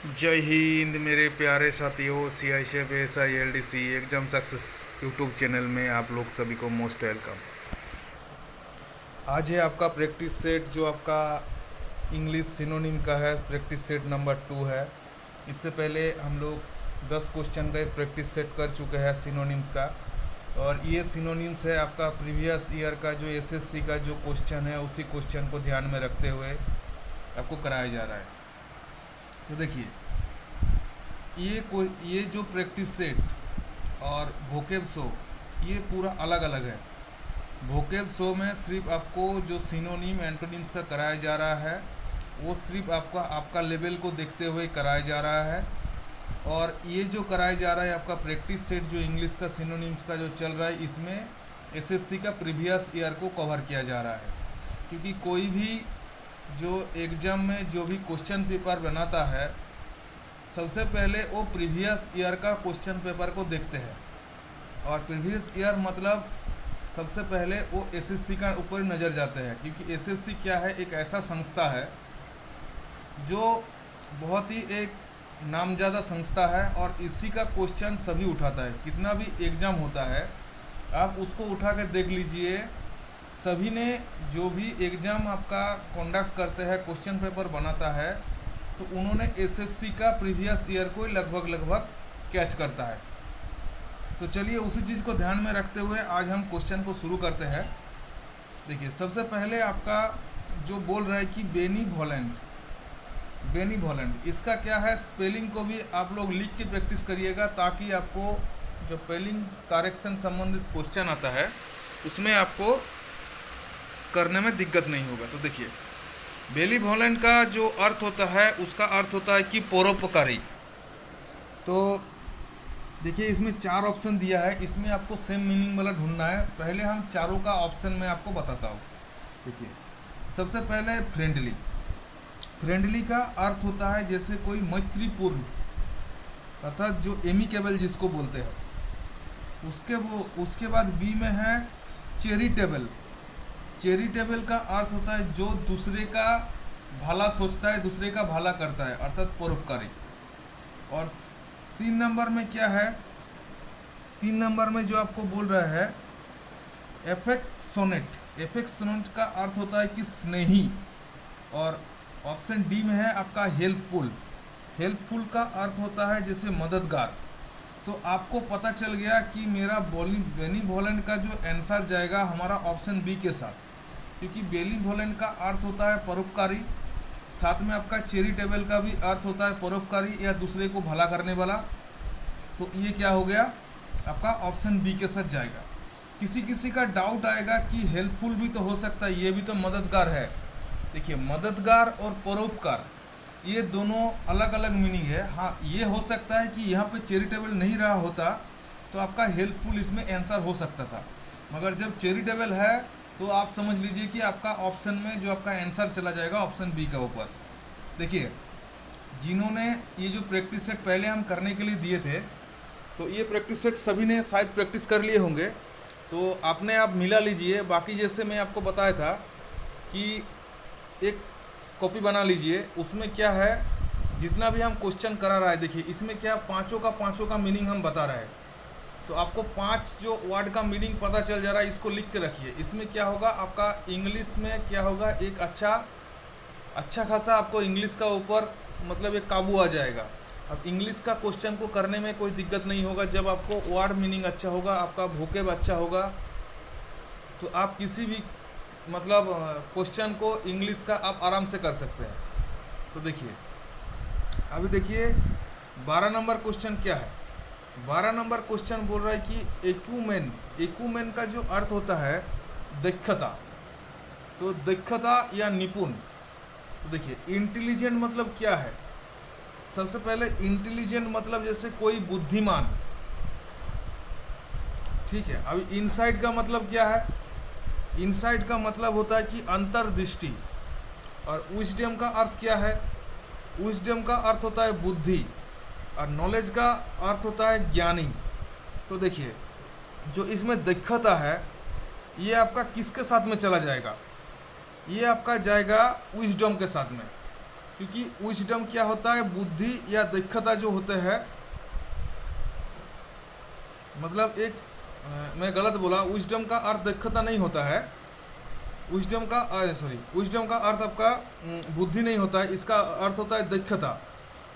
जय हिंद मेरे प्यारे साथियों। CICF ASI LDC exam success YouTube channel में आप लोग सभी को मोस्ट वेलकम। आज है आपका प्रैक्टिस सेट जो आपका इंग्लिश सिनोनिम का है। प्रैक्टिस सेट नंबर 2 है। इससे पहले हम लोग 10 क्वेश्चन का एक प्रैक्टिस सेट कर चुके हैं सिनोनिम्स का, और ये सिनोनिम्स है आपका प्रीवियस ईयर का जो SSC का जो क्वेश्चन है उसी क्वेश्चन को ध्यान में रखते हुए आपको कराया जा रहा है। तो देखिए, ये जो प्रैक्टिस सेट और वोकेब शो ये पूरा अलग अलग है। वोकेब शो में सिर्फ आपको जो सिनोनिम एंटोनिम्स का कराया जा रहा है वो सिर्फ आपका लेवल को देखते हुए कराया जा रहा है, और ये जो कराया जा रहा है आपका प्रैक्टिस सेट जो इंग्लिश का सिनोनिम्स का जो चल रहा है इसमें SSC का प्रीवियस ईयर को कवर किया जा रहा है। क्योंकि कोई भी जो एग्ज़ाम में जो भी क्वेश्चन पेपर बनाता है सबसे पहले वो प्रीवियस ईयर का क्वेश्चन पेपर को देखते हैं, और प्रीवियस ईयर मतलब सबसे पहले वो SSC का ऊपर नज़र जाते हैं। क्योंकि SSC क्या है, एक ऐसा संस्था है जो बहुत ही एक नामज़्यादा संस्था है, और इसी का क्वेश्चन सभी उठाता है। कितना भी एग्ज़ाम होता है आप उसको उठा कर देख लीजिए, सभी ने जो भी एग्ज़ाम आपका कंडक्ट करते हैं क्वेश्चन पेपर बनाता है तो उन्होंने SSC का प्रीवियस ईयर को लगभग कैच करता है। तो चलिए उसी चीज़ को ध्यान में रखते हुए आज हम क्वेश्चन को शुरू करते हैं। देखिए, सबसे पहले आपका जो बोल रहा है कि बेनीवोलेंट इसका क्या है, स्पेलिंग को भी आप लोग लिख के प्रैक्टिस करिएगा ताकि आपको जो स्पेलिंग करेक्शन संबंधित क्वेश्चन आता है उसमें आपको करने में दिक्कत नहीं होगा। तो देखिए, बेनीवोलेंट का जो अर्थ होता है उसका अर्थ होता है कि परोपकारी। तो देखिए, इसमें 4 ऑप्शन दिया है, इसमें आपको सेम मीनिंग वाला ढूंढना है। पहले हम चारों का ऑप्शन में आपको बताता हूँ। देखिए, सबसे पहले फ्रेंडली का अर्थ होता है जैसे कोई मैत्रीपूर्ण, अर्थात जो एमिकेबल जिसको बोलते हैं। उसके बाद बी में है चैरिटेबल का अर्थ होता है जो दूसरे का भला सोचता है, दूसरे का भला करता है, अर्थात परोपकारी। और 3 नंबर में क्या है, 3 नंबर में जो आपको बोल रहा है एफेक्शनेट का अर्थ होता है कि स्नेही। और ऑप्शन डी में है आपका हेल्पफुल का अर्थ होता है जैसे मददगार। तो आपको पता चल गया कि मेरा बेनीवोलेंट का जो आंसर जाएगा हमारा ऑप्शन बी के साथ, क्योंकि बेनीवोलेंट का अर्थ होता है परोपकारी, साथ में आपका चैरिटेबल का भी अर्थ होता है परोपकारी या दूसरे को भला करने वाला। तो ये क्या हो गया, आपका ऑप्शन बी के साथ जाएगा। किसी का डाउट आएगा कि हेल्पफुल भी तो हो सकता है, ये भी तो मददगार है। देखिए, मददगार और परोपकार ये दोनों अलग अलग मीनिंग है। हाँ, ये हो सकता है कि यहाँ पे चैरिटेबल नहीं रहा होता तो आपका हेल्पफुल इसमें आंसर हो सकता था, मगर जब चैरिटेबल है तो आप समझ लीजिए कि आपका ऑप्शन में जो आपका आंसर चला जाएगा ऑप्शन बी का ऊपर। देखिए, जिन्होंने ये जो प्रैक्टिस सेट पहले हम करने के लिए दिए थे तो ये प्रैक्टिस सेट सभी ने शायद प्रैक्टिस कर लिए होंगे, तो आपने आप मिला लीजिए। बाकी जैसे मैं आपको बताया था कि एक कॉपी बना लीजिए, उसमें क्या है जितना भी हम क्वेश्चन करा रहा है, देखिए इसमें क्या पाँचों का मीनिंग हम बता रहे हैं। तो आपको 5 जो वर्ड का मीनिंग पता चल जा रहा है, इसको लिख के रखिए। इसमें क्या होगा, आपका इंग्लिश में क्या होगा, एक अच्छा खासा आपको इंग्लिश का ऊपर मतलब एक काबू आ जाएगा। अब इंग्लिश का क्वेश्चन को करने में कोई दिक्कत नहीं होगा जब आपको वर्ड मीनिंग अच्छा होगा, आपका वोकेब अच्छा होगा, तो आप किसी भी मतलब क्वेश्चन को इंग्लिश का आप आराम से कर सकते हैं। तो देखिए, अभी देखिए 12 नंबर क्वेश्चन क्या है। 12 नंबर क्वेश्चन बोल रहा है कि एक्यूमेन का जो अर्थ होता है दक्षता, तो दक्षता या निपुण। तो देखिए, इंटेलिजेंट मतलब क्या है, सबसे पहले इंटेलिजेंट मतलब जैसे कोई बुद्धिमान, ठीक है। अभी इनसाइट का मतलब क्या है, इनसाइट का मतलब होता है कि अंतर्दृष्टि। और विजडम का अर्थ क्या है, विजडम का अर्थ होता है बुद्धि, और नॉलेज का अर्थ होता है ज्ञानी। तो देखिए, जो इसमें दक्षता है ये आपका किसके साथ में चला जाएगा, ये आपका जाएगा विजडम के साथ में। क्योंकि विजडम क्या होता है, बुद्धि या दक्षता जो होते हैं, मतलब एक मैं गलत बोला, विजडम का अर्थ दक्षता नहीं होता है। विजडम का विजडम का अर्थ आपका बुद्धि नहीं होता है, इसका अर्थ होता है दक्षता।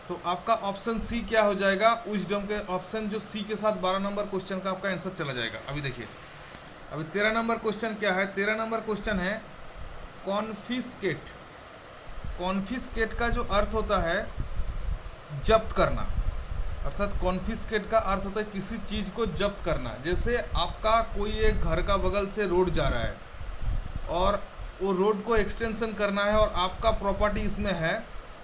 तो आपका ऑप्शन सी क्या हो जाएगा, विजडम के ऑप्शन जो सी के साथ 12 नंबर क्वेश्चन का आपका आंसर चला जाएगा। अभी देखिए, अभी 13 नंबर क्वेश्चन क्या है। 13 नंबर क्वेश्चन है कॉन्फिस्केट। कॉन्फिस्केट का जो अर्थ होता है जब्त करना, अर्थात कॉन्फिस्केट का अर्थ होता है किसी चीज़ को जब्त करना। जैसे आपका कोई एक घर का बगल से रोड जा रहा है और वो रोड को एक्सटेंशन करना है और आपका प्रॉपर्टी इसमें है,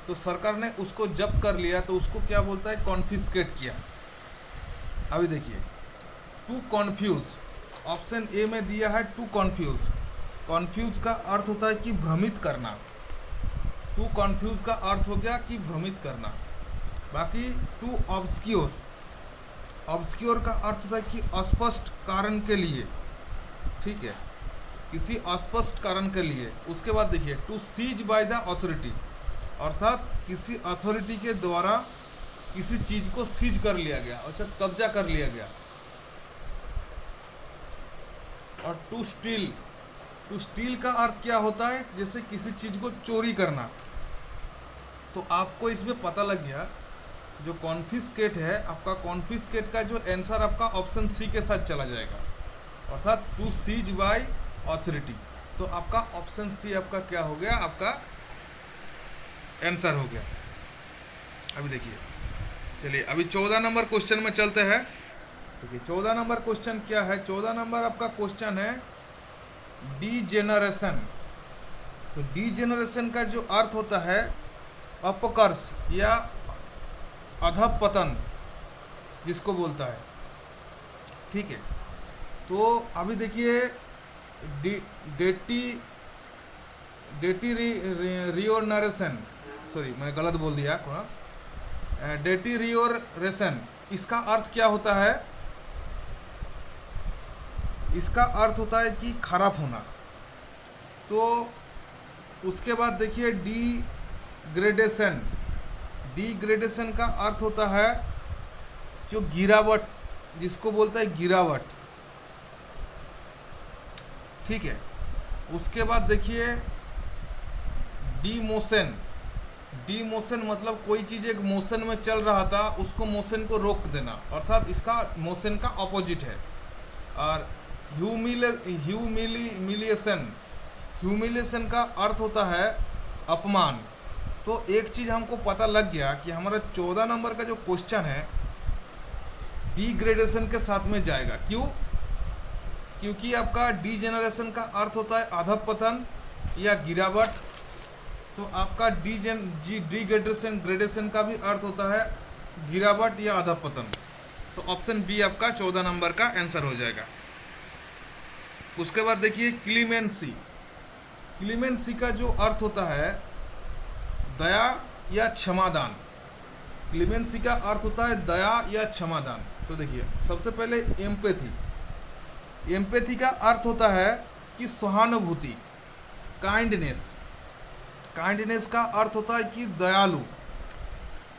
तो सरकार ने उसको जब्त कर लिया, तो उसको क्या बोलता है, कॉन्फिस्केट किया। अभी देखिए, टू कॉन्फ्यूज, ऑप्शन ए में दिया है टू कॉन्फ्यूज। कॉन्फ्यूज का अर्थ होता है कि भ्रमित करना। टू कॉन्फ्यूज का अर्थ हो गया कि भ्रमित करना। बाकी टू ऑब्सक्योर, ऑब्सक्योर का अर्थ होता है कि अस्पष्ट कारण के लिए, ठीक है, किसी अस्पष्ट कारण के लिए। उसके बाद देखिए to seize by the authority, अर्थात किसी अथॉरिटी के द्वारा किसी चीज को सीज कर लिया गया, अर्थात कब्जा कर लिया गया। और टू स्टील, टू स्टील का अर्थ क्या होता है, जैसे किसी चीज को चोरी करना। तो आपको इसमें पता लग गया, जो कॉन्फिस्केट है आपका, कॉन्फिस्केट का जो आंसर आपका ऑप्शन सी के साथ चला जाएगा, अर्थात टू सीज बाय अथॉरिटी। तो आपका ऑप्शन सी आपका क्या हो गया, आपका आंसर हो गया। अभी देखिए, चलिए अभी 14 नंबर क्वेश्चन में चलते हैं। देखिए 14 नंबर क्वेश्चन क्या है। 14 नंबर आपका क्वेश्चन है डीजेनरेशन। तो डीजेनरेशन का जो अर्थ होता है अपकर्ष या अधपतन जिसको बोलता है, ठीक है। तो अभी देखिए डेटीरियोनरेशन, सॉरी मैं गलत बोल दिया थोड़ा, डेटीरियोरेशन, इसका अर्थ क्या होता है, इसका अर्थ होता है कि खराब होना। तो उसके बाद देखिए डीग्रेडेशन, डीग्रेडेशन का अर्थ होता है जो गिरावट, जिसको बोलता है गिरावट, ठीक है। उसके बाद देखिए डीमोशन, डीमोशन मतलब कोई चीज़ एक मोशन में चल रहा था उसको मोशन को रोक देना, अर्थात इसका मोशन का ऑपोजिट है। और ह्यूमिलिएशन, ह्यूमिलिएशन का अर्थ होता है अपमान। तो एक चीज़ हमको पता लग गया कि हमारा 14 नंबर का जो क्वेश्चन है डीग्रेडेशन के साथ में जाएगा। क्यों? क्योंकि आपका डीजेनरेशन का अर्थ होता है अधपतन या गिरावट। तो आपका डीग्रेडेशन, ग्रेडेशन का भी अर्थ होता है गिरावट या अधपतन। तो ऑप्शन बी आपका 14 नंबर का आंसर हो जाएगा। उसके बाद देखिए क्लीमेंसी, क्लीमेंसी का जो अर्थ होता है दया या क्षमादान। क्लीमेंसी का अर्थ होता है दया या क्षमादान। तो देखिए सबसे पहले एम्पैथी, एम्पैथी का अर्थ होता है कि सहानुभूति, काइंडनेस, काइंडनेस का अर्थ होता है कि दयालु।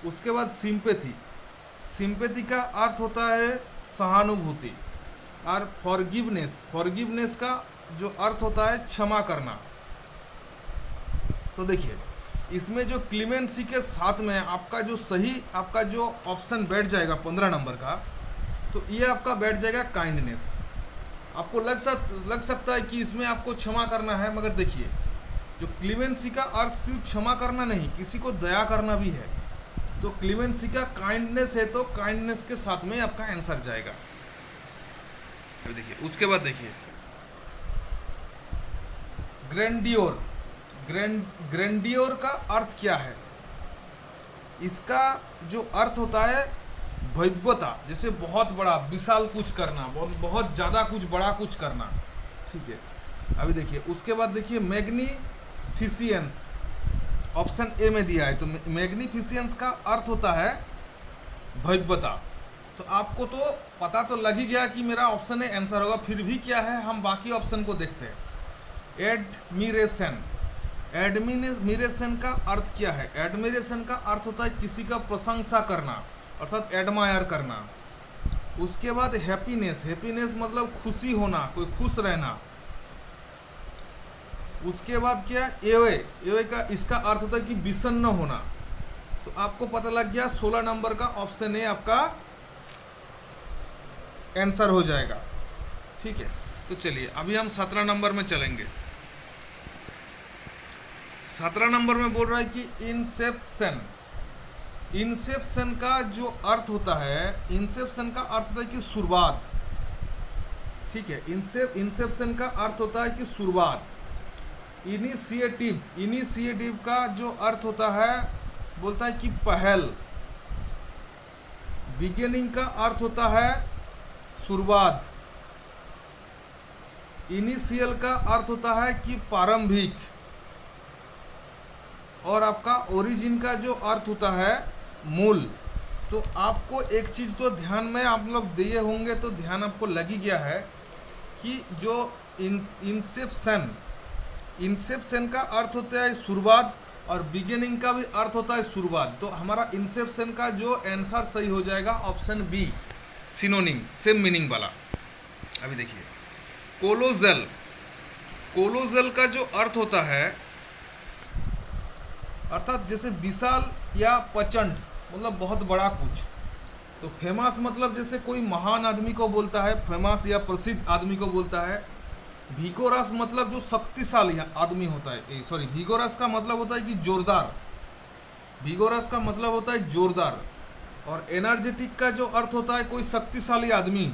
उसके बाद सिंपैथी, सिंपैथी का अर्थ होता है सहानुभूति। और फॉरगिवनेस, फॉरगिवनेस का जो अर्थ होता है क्षमा करना। तो देखिए इसमें जो क्लीमेंसी के साथ में आपका जो सही आपका जो ऑप्शन बैठ जाएगा 15 नंबर का, तो ये आपका बैठ जाएगा काइंडनेस। आपको लग सकता है कि इसमें आपको क्षमा करना है, मगर देखिए जो क्लीमेंसी का अर्थ सिर्फ क्षमा करना नहीं, किसी को दया करना भी है। तो क्लीमेंसी का काइंडनेस है, तो काइंडनेस के साथ में आपका आंसर जाएगा। अभी देखिए उसके बाद देखिए ग्रैंडियोर, ग्रैंडियोर का अर्थ क्या है? इसका जो अर्थ होता है भव्यता, जैसे बहुत बड़ा विशाल कुछ करना, बहुत ज़्यादा कुछ बड़ा कुछ करना, ठीक है। अभी देखिए उसके बाद देखिए मैग्निफिसियंस, ऑप्शन ए में दिया है। तो मैग्निफिसियंस का अर्थ होता है भव्यता। तो आपको तो पता तो लग ही गया कि मेरा ऑप्शन ए आंसर होगा, फिर भी क्या है हम बाकी ऑप्शन को देखते हैं। एडमिरेशन, एडमिरेशन का अर्थ क्या है? एडमिरेशन का अर्थ होता है किसी का प्रशंसा करना, अर्थात एडमायर करना। उसके बाद हैप्पीनेस, हैप्पीनेस मतलब खुशी होना, कोई खुश रहना। उसके बाद क्या? एवे, एवे का इसका अर्थ होता है कि विषन्न होना। तो आपको पता लग गया 16 नंबर का ऑप्शन ए आपका आंसर हो जाएगा। ठीक है, तो चलिए अभी हम 17 नंबर में चलेंगे। 17 नंबर में बोल रहा है कि इंसेप्शन। इंसेप्शन का जो अर्थ होता है, इंसेप्शन का अर्थ होता है कि शुरुआत। ठीक है, इंसेप्शन का अर्थ होता है कि शुरुआत। इनिशिएटिव, इनिशिएटिव का जो अर्थ होता है बोलता है कि पहल। बिगिनिंग का अर्थ होता है शुरुआत। इनिशियल का अर्थ होता है कि प्रारंभिक। और आपका ओरिजिन का जो अर्थ होता है मूल। तो आपको एक चीज़ तो ध्यान में आप लोग दिए होंगे, तो ध्यान आपको लग ही गया है कि जो इंसेप्शन, इंसेप्शन का अर्थ होता है शुरुआत और बिगिनिंग का भी अर्थ होता है शुरुआत। तो हमारा इंसेप्शन का जो आंसर सही हो जाएगा option B, synonym, same meaning वाला। अभी देखिए कोलोजल। कोलोजल का जो अर्थ होता है, अर्थात जैसे विशाल या प्रचंड, मतलब बहुत बड़ा कुछ। तो फेमस मतलब जैसे कोई महान आदमी को बोलता है, फेमस या प्रसिद्ध आदमी को बोलता है। भिगोरस मतलब जो शक्तिशाली आदमी होता है, सॉरी, भिगोरस का मतलब होता है कि जोरदार। भिगोरस का मतलब होता है जोरदार। और एनर्जेटिक का जो अर्थ होता है कोई शक्तिशाली आदमी।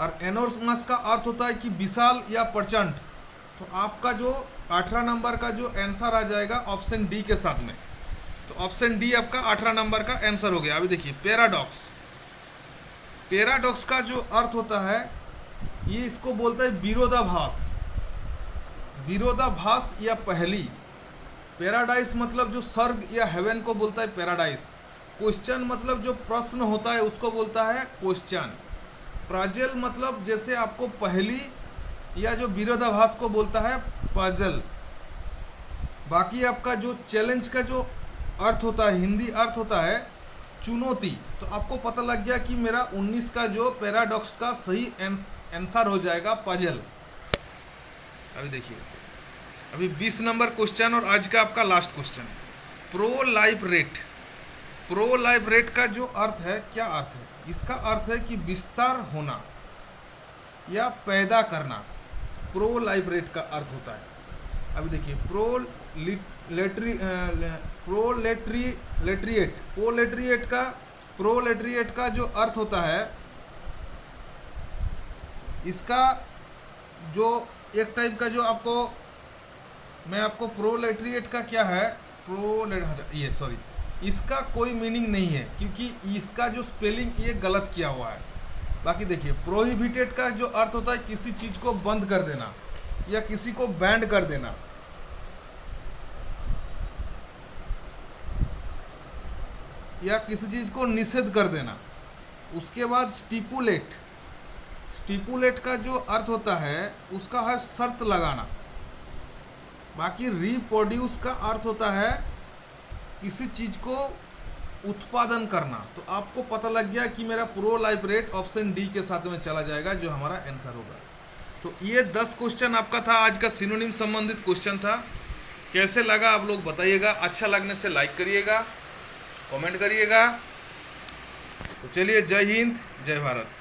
और एनोर्मस का अर्थ होता है कि विशाल या प्रचंड। तो आपका जो 18 नंबर का जो आंसर आ जाएगा ऑप्शन डी के साथ में। तो ऑप्शन डी आपका 18 नंबर का आंसर हो गया। अभी देखिए पैराडॉक्स। पैराडॉक्स का जो अर्थ होता है, ये इसको बोलता है विरोधाभास। विरोधाभास या पहली। पैराडाइस मतलब जो स्वर्ग या हेवन को बोलता है पैराडाइस। क्वेश्चन मतलब जो प्रश्न होता है उसको बोलता है क्वेश्चन। प्राजल मतलब जैसे आपको पहली या जो विरोधाभास को बोलता है पजल। बाकी आपका जो चैलेंज का जो अर्थ होता है, हिंदी अर्थ होता है चुनौती। तो आपको पता लग गया कि मेरा 19 का जो पैराडॉक्स का सही आंसर हो जाएगा पजल। अभी देखिए अभी 20 नंबर क्वेश्चन और आज का आपका last question. Pro life rate. Pro life rate का जो अर्थ है, क्या अर्थ है? इसका अर्थ है कि विस्तार होना या पैदा करना। प्रो लाइफ रेट का अर्थ होता है। अभी देखिए प्रोलेटरिएट का जो अर्थ होता है, इसका जो एक टाइप का जो आपको मैं आपको प्रोलेटरिएट का क्या है, ये सॉरी, इसका कोई मीनिंग नहीं है क्योंकि इसका जो स्पेलिंग ये गलत किया हुआ है। बाकी देखिए प्रोहिबिटेड का जो अर्थ होता है किसी चीज़ को बंद कर देना या किसी को बैंड कर देना। या किसी चीज़ को निषेध कर देना। उसके बाद स्टिपुलेट। स्टिपुलेट का जो अर्थ होता है उसका है शर्त लगाना। बाकी रिप्रोड्यूस का अर्थ होता है किसी चीज़ को उत्पादन करना। तो आपको पता लग गया कि मेरा pro life rate option D के साथ में चला जाएगा जो हमारा आंसर होगा। तो ये 10 क्वेश्चन आपका था, आज का सिनोनिम संबंधित क्वेश्चन था। कैसे लगा आप लोग बताइएगा। अच्छा लगने से लाइक करिएगा, कमेंट करिएगा। तो चलिए, जय हिंद, जय भारत।